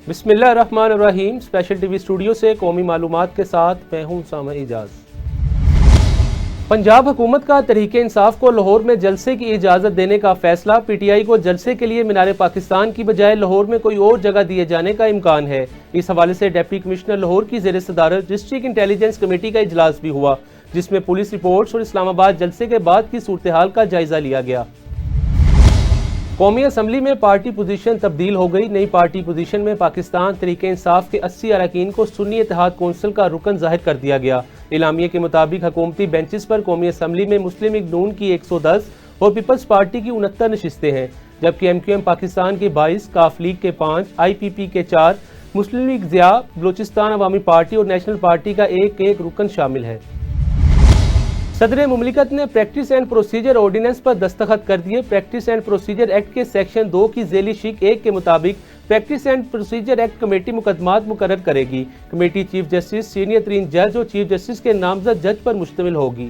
बिस्मिल्लाहिर्रहमानिर्रहीम। Special TV studio से कौमी मालूमात के साथ मैं हूं उसामा इजाज। पंजाब हुकूमत का तहरीक इंसाफ को लाहौर में जलसे की इजाज़त देने का फैसला। पीटीआई को जलसे के लिए मीनार पाकिस्तान की बजाय लाहौर में कोई और जगह दिए जाने का इम्कान है। इस हवाले से डिप्टी कमिश्नर लाहौर की ज़ेर सदारत डिस्ट्रिक्ट इंटेलिजेंस कमेटी का इजलास भी हुआ, जिसमें पुलिस रिपोर्ट्स और इस्लामाबाद जलसे के बाद की सूरत हाल का जायजा लिया गया। कौमी असम्बली में पार्टी पोजीशन तब्दील हो गई। नई पार्टी पोजीशन में पाकिस्तान तहरीक इंसाफ के 80 अरकान को सुन्नी इत्तेहाद कौंसिल का रुकन जाहिर कर दिया गया। इलामिया के मुताबिक हुकूमती बेंचेस पर कौमी असम्बली में मुस्लिम लीग नून की 110 और पीपल्स पार्टी की 69 नशिस्तें हैं, जबकि MQM पाकिस्तान के 22, काफ लीग के 5, IPP के 4, मुस्लिम लीग ज़िया, बलोचिस्तान अवामी पार्टी और नेशनल पार्टी का एक रुकन शामिल है। सदर मुमलिकत ने प्रैक्टिस एंड प्रोसीजर ऑर्डिनेंस पर दस्तखत कर दिए। प्रैक्टिस एंड प्रोसीजर एक्ट के सेक्शन 2 की ज़ेली शिक 1 के मुताबिक practice and procedure act committee मुकदमात मुकर्रर करेगी। कमेटी चीफ जस्टिस, सीनियर तरीन जज और चीफ जस्टिस के नामजद जज पर मुश्तमिल होगी।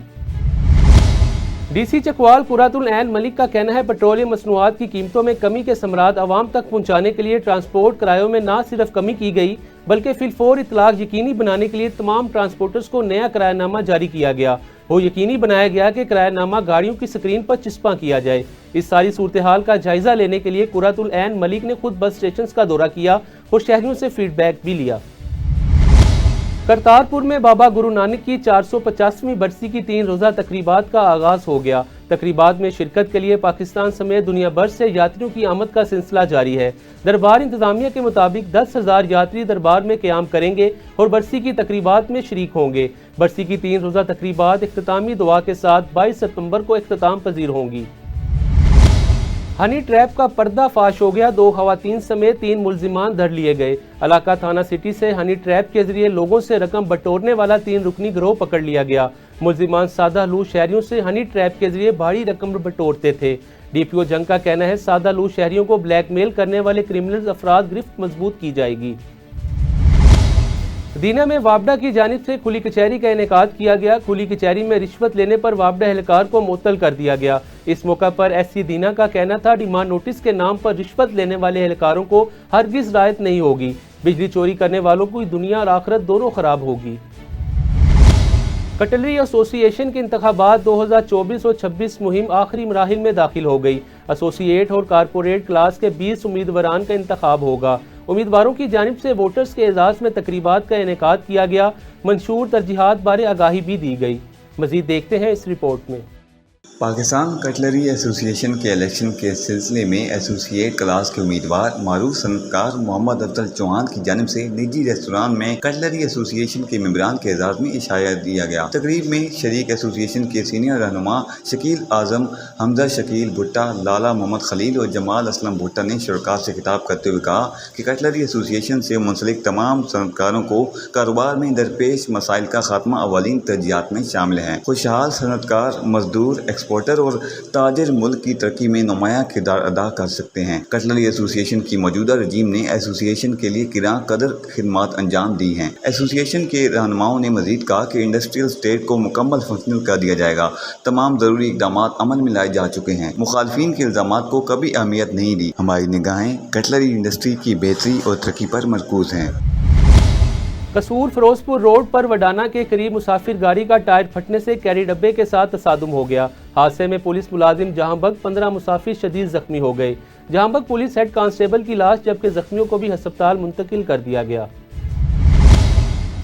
DC चकवाल कुरातुल ऐन मलिक का कहना है, पेट्रोलियम मसनूआत की कीमतों में कमी के समरात आवाम तक पहुँचाने के लिए ट्रांसपोर्ट किरायों में न सिर्फ कमी की गई, बल्कि फिलफौर इतलाक यकीनी बनाने के लिए तमाम ट्रांसपोर्टर्स को नया किरायानामा जारी किया गया। वो यकीनी बनाया गया कि किरायानामा गाड़ियों की स्क्रीन पर चिस्पा किया जाए। इस सारी सूरत हाल का जायजा लेने के लिए कुरातुल ऐन मलिक ने खुद बस स्टेशन का दौरा किया और शहरियों से फीडबैक भी लिया। करतारपुर में बाबा गुरु नानक की 450वीं बरसी की 3 रोज़ा तकरीबात का आगाज हो गया। तकरीबात में शिरकत के लिए पाकिस्तान समेत दुनिया भर से यात्रियों की आमद का सिलसिला जारी है। दरबार इंतजामिया के मुताबिक 10,000 यात्री दरबार में क़याम करेंगे और बरसी की तकरीबात में शरीक होंगे। बरसी की 3 रोज़ा तकरीबात इख्तितामी दुआ के साथ 22 सितंबर को इख्तिताम पजीर होंगी। हनी ट्रैप का पर्दा फाश हो गया। 2 खवातीन समेत 3 मुल्जिमान धर लिए गए। इलाका थाना सिटी से हनी ट्रैप के जरिए लोगों से रकम बटोरने वाला 3 रुकनी गिरोह पकड़ लिया गया। मुल्जिमान सादा लू शहरियों से हनी ट्रैप के जरिए भारी रकम बटोरते थे। DPO जंग का कहना है, सादा लू शहरियों को ब्लैकमेल करने वाले क्रिमिनल अफराद गिरफ्त मजबूत की जाएगी। दीना में वापडा की जानिब से खुली कचहरी का इनेकाद किया गया। खुली कचहरी में रिश्वत लेने पर वापडा एहलकार को मुअत्तल कर दिया गया। इस मौका पर SC दीना का कहना था, डिमांड नोटिस के नाम पर रिश्वत लेने वाले एहलकारों को हरगिज रायत नहीं होगी। बिजली चोरी करने वालों की दुनिया और आखिरत दोनों खराब होगी। कटलरी एसोसिएशन के इंतखाबात 2024 और 26 मुहिम आखिरी मराहिल में दाखिल हो गई। एसोसिएट और कारपोरेट क्लास के 20 उम्मीदवारान का इंतखाब होगा। उम्मीदवारों की जानिब से वोटर्स के एजाज में तकरीबात का इनेकाद किया गया। मंशूर तरजीहात बारे आगाही भी दी गई। मजीद देखते हैं इस रिपोर्ट में। पाकिस्तान कटलरी एसोसिएशन के इलेक्शन के सिलसिले में एसोसिएट क्लास के उम्मीदवार मारूफ सनतकार मोहम्मद अफजल चौहान की जानिब से निजी रेस्टोरां में कटलरी एसोसिएशन के मेंबरान के एजाज में इशारा दिया गया। तकरीब में शरीक एसोसिएशन के सीनियर रहनुमा शकील आजम, हमजा शकील भुट्टा, लाला मोहम्मद खलील और जमाल असलम भुट्टा ने शुरका से खिताब करते हुए कहा कि कटलरी एसोसिएशन से मुंसलिक तमाम सनतकारों को कारोबार में दरपेश मसाइल का खात्मा अवलिन तरजीहात में शामिल है। खुशहाल सनतकार, मजदूर, एक्सपोर्टर और ताजिर मुल्क की तरक्की में नुमायां किरदार अदा कर सकते हैं। कटलरी एसोसिएशन की मौजूदा रजीम ने एसोसिएशन के लिए किरां कदर खिदमात अंजाम दी हैं। एसोसिएशन के रहनुमाओं ने मजीद कहा कि इंडस्ट्रियल स्टेट को मुकम्मल फंक्शनल कर दिया जाएगा। तमाम ज़रूरी इक़दाम अमल में लाए जा चुके हैं। मुखालफिन के इल्ज़ामात को कभी अहमियत नहीं दी। हमारी निगाहें कटलरी इंडस्ट्री की बेहतरी और तरक्की पर मरकूज हैं। कसूर फिरोजपुर रोड पर वडाना के करीब मुसाफिर गाड़ी का टायर फटने से कैरी डब्बे के साथ तसादुम हो गया। हादसे में पुलिस मुलाजिम जहांबग 15 मुसाफिर शदीद जख्मी हो गए। जहांबग पुलिस हेड कांस्टेबल की लाश, जबकि जख्मियों को भी अस्पताल मुंतकिल कर दिया गया।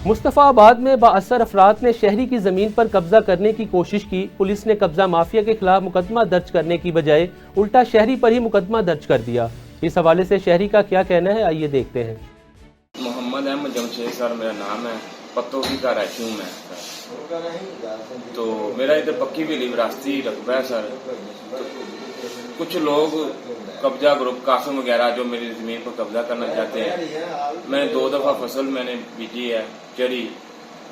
मुस्तफाबाद में बाअसर अफराद ने शहरी की जमीन पर कब्जा करने की कोशिश की। पुलिस ने कब्जा माफिया के खिलाफ मुकदमा दर्ज करने की बजाय उल्टा शहरी पर ही मुकदमा दर्ज कर दिया। इस हवाले से शहरी का क्या कहना है, आइए देखते हैं। मोहम्मद अहमद जमशेद सर मेरा नाम है, पत्तों की का रहती हूँ मैं सर। तो मेरा इधर पक्की भी विरासती रकबा है सर। तो कुछ लोग कब्जा ग्रुप कासम वगैरह जो मेरी ज़मीन पर कब्जा करना चाहते हैं। मैंने 2 दफ़ा फसल मैंने बीजी है चरी,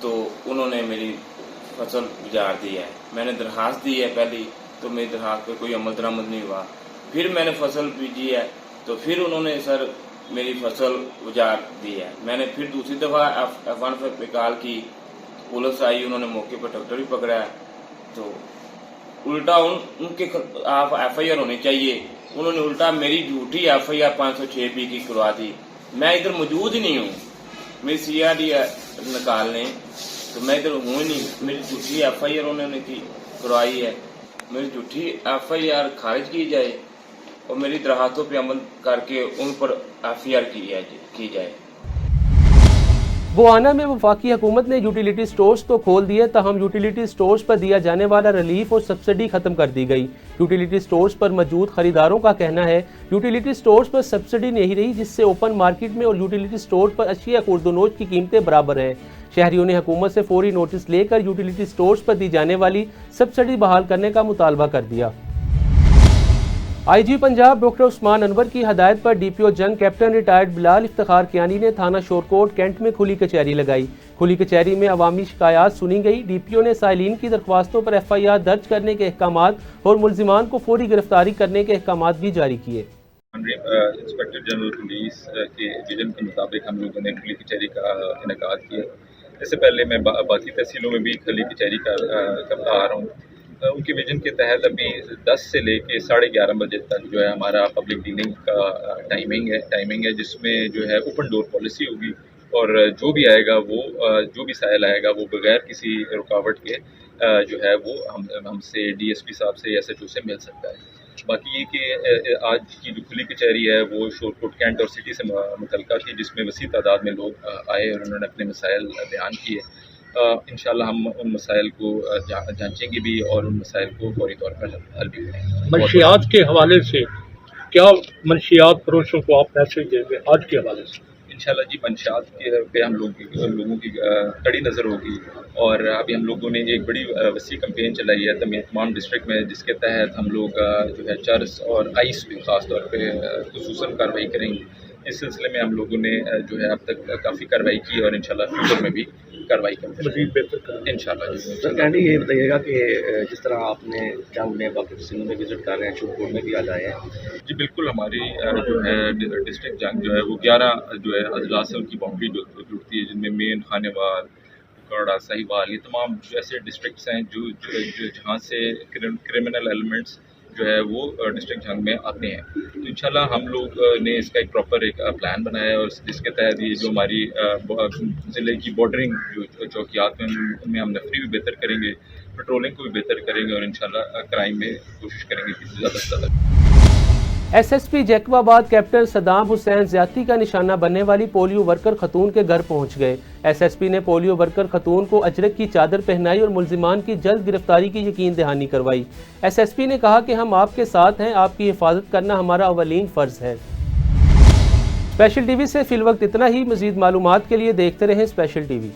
तो उन्होंने मेरी फसल गुजार दी है। मैंने दरखास्त दी है पहली, तो मेरी दरखास्त पर कोई अमल दरामद नहीं हुआ। फिर मैंने फसल बीजी है, तो फिर उन्होंने सर मेरी फसल उजाड़ दी है। मैंने फिर दूसरी दफ़ा F1 पे कॉल की, पुलिस आई, उन्होंने मौके पर ट्रैक्टर भी पकड़ा है। तो उल्टा उनके आप FIR होनी चाहिए, उन्होंने उल्टा मेरी झूठी FIR 506B की करवा दी। मैं इधर मौजूद ही नहीं हूँ, मेरी सीआरडी निकाल लें तो मैं इधर हूँ ही नहीं। मेरी झूठी FIR उन्होंने की करवाई है, मेरी झूठी FIR खारिज की जाए और मेरी दरखास्तों पे अमल करके उन पर FIR की जाए। गोवाना में वफाकी हुकूमत ने यूटिलिटी स्टोर्स तो खोल दिए, ताहम यूटिलिटी स्टोर्स पर दिया जाने वाला रिलीफ और सब्सिडी खत्म कर दी गई। यूटिलिटी स्टोर्स पर मौजूद खरीदारों का कहना है यूटिलिटी स्टोर्स पर सब्सिडी नहीं रही, जिससे ओपन मार्केट में और यूटिलिटी स्टोर पर अशिया खुर्दनोश की कीमतें बराबर हैं। शहरियों ने हुकूमत से फौरी नोटिस लेकर यूटिलिटी स्टोर्स पर दी जाने वाली सब्सिडी बहाल करने का मुतालबा कर दिया। IG पंजाब डॉक्टर उस्मान अनवर की हदायत पर DPO जंग कैप्टन रिटायर्ड बिलाल इफ्तिखार कियानी ने थाना शोरकोट कैंट में खुली कचहरी लगाई। खुली कचहरी में अवामी शिकायत सुनी गई। DPO ने साइलिन की दरख्वास्तों पर FIR दर्ज करने के अहकामात और मुलजिमान को फौरी गिरफ्तारी करने के अहकामात भी जारी किए। इंस्पेक्टर जनरल पुलिस के विजन के मुताबिक हम लोगों ने खुली कचहरी का इनेकाद किया। इससे पहले मैं बाकी तहसीलों में भी खुली कचहरी करता आ रहा हूँ। उनके विजन के तहत अभी 10 से लेके 11:30 बजे तक जो है हमारा पब्लिक डीलिंग का टाइमिंग है जिसमें जो है ओपन डोर पॉलिसी होगी और जो भी आएगा वो जो भी साइल आएगा वो बगैर किसी रुकावट के जो है वो हमसे DSP साहब से SHO से मिल सकता है। बाकी ये कि आज की जो खुली कचहरी है वो शोरकोट कैंट और सिटी से मुतल्लिका थी, जिसमें वसी तादाद में लोग आए और उन्होंने अपने मसाइल बयान किए। इंशाल्लाह हम उन मसाइल को जांचेंगे भी और उन मसाइल को फौरी तौर पर हल भी करेंगे। मंशियात के हवाले से क्या मंशियात फरोशों को आप मैसेज देंगे आज के हवाले से? इंशाल्लाह जी, मंशियात के पे हम लोगों की कड़ी नज़र होगी और अभी हम लोगों ने एक बड़ी वसी कैंपेन चलाई है तमाम डिस्ट्रिक्ट में, जिसके तहत हम लोग जो है चर्स और आइस पे ख़ास तौर पे खुसूसन कार्रवाई करेंगे। इस सिलसिले में हम लोगों ने जो है अब तक काफ़ी कार्रवाई की और इंशाल्लाह फ्यूचर में भी कार्रवाई करेंगे इंशाल्लाह। सर कैंडी ये बताइएगा कि जिस तरह आपने जंग में बाकी सिंध में विजिट कर रहे हैं, शोरकोट में भी आ जाए हैं। जी बिल्कुल, हमारी जो है डिस्ट्रिक्ट जंग जो है वो 11 जो है अजला से उनकी बाउंड्री जुड़ती है, जिनमें मेन खानेवाल, कुकड़ा, साहिवाल, ये तमाम ऐसे डिस्ट्रिक्ट्स हैं जो जहाँ से क्रिमिनल एलिमेंट्स जो है वो डिस्ट्रिक्ट जंग में आते हैं। तो इंशाल्लाह हम लोग ने इसका एक प्रॉपर प्लान बनाया है और जिसके तहत ये जो हमारी ज़िले की बॉर्डरिंग जो चौकियात में उनमें हम नफरी भी बेहतर करेंगे, पेट्रोलिंग को भी बेहतर करेंगे और इंशाल्लाह क्राइम में कोशिश करेंगे कि ज़्यादा से ज़्यादा। SSP जैकबाबाद कैप्टन सदाम हुसैन ज्यादती का निशाना बनने वाली पोलियो वर्कर खतून के घर पहुंच गए। SSP ने पोलियो वर्कर खतून को अजरक की चादर पहनाई और मुलजिमान की जल्द गिरफ्तारी की यकीन दहानी करवाई। SSP ने कहा कि हम आपके साथ हैं, आपकी हिफाजत करना हमारा अवलीन फ़र्ज है। स्पेशल TV से फिलवक्त इतना ही। मज़ीद मालूमात के लिए देखते रहें स्पेशल TV।